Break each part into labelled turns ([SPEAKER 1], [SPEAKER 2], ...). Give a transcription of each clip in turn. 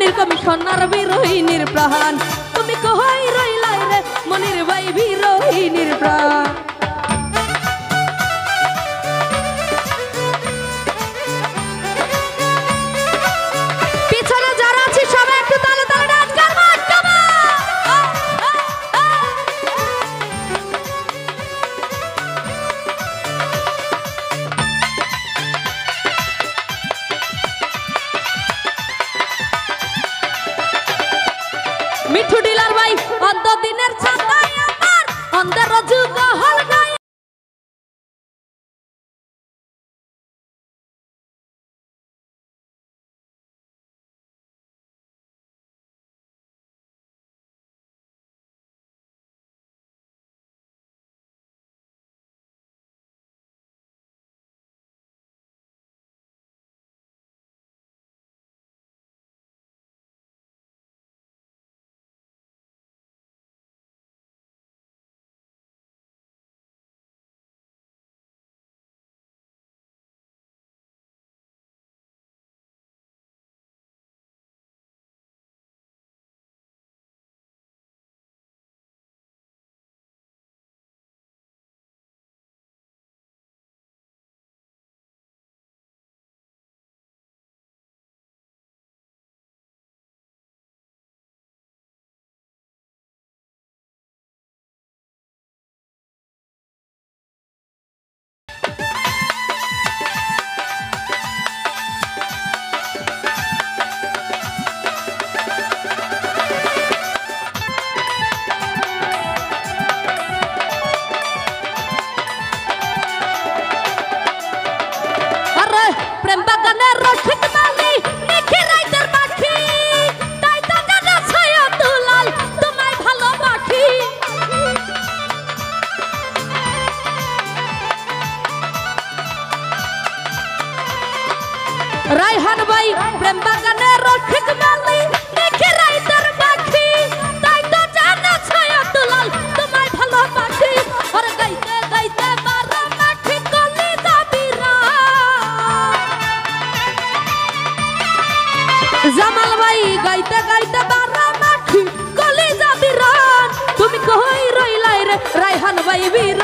[SPEAKER 1] মনির commissioner বিরোহিনীর প্রাণ তুমি কই রইলাই রে মনির ভাই বিরোহিনীর প্রাণ পিছনে যারা আছে সবাই একটু তালে তালে ডান্স করবা মিঠু ডিলার ভাই অন্ত দিনের ছাতায় আমার অন্তর যুগ হল গায় প্রেম বাগানের রসিক মালি দেখে রাইতের পাখি তাই তো জানা ছায়া দুলাল তোমায় ভালোবাসি রায়হান ভাই প্রেম বাগানের রসিক মালি দেখে রাইতের পাখি তাই তো জানা ছায়া দুলাল তোমায় ভালোবাসি আর গাইতে গাইতে বারা মাঠে কলি যাবি রা জামাল ভাই গাইতে গাইতে বারা মাঠি কলি যাবি রান তুমি কই রইলাই রে রায়হান ভাই বীর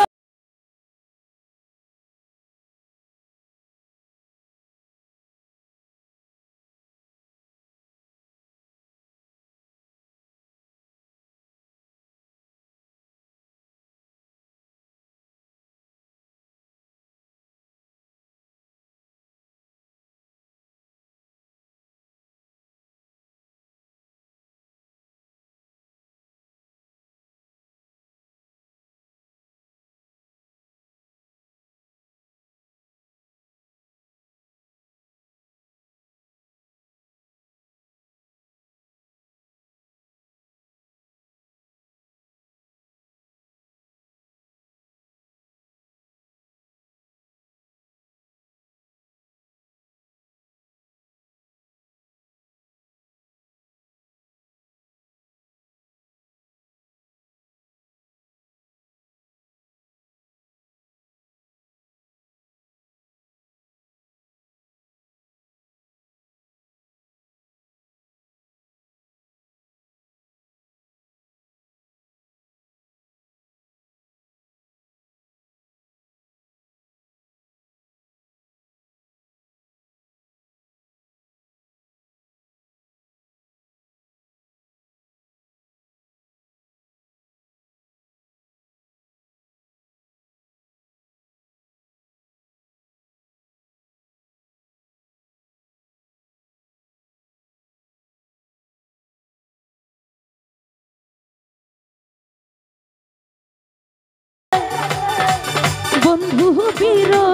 [SPEAKER 1] বন্ধু বীর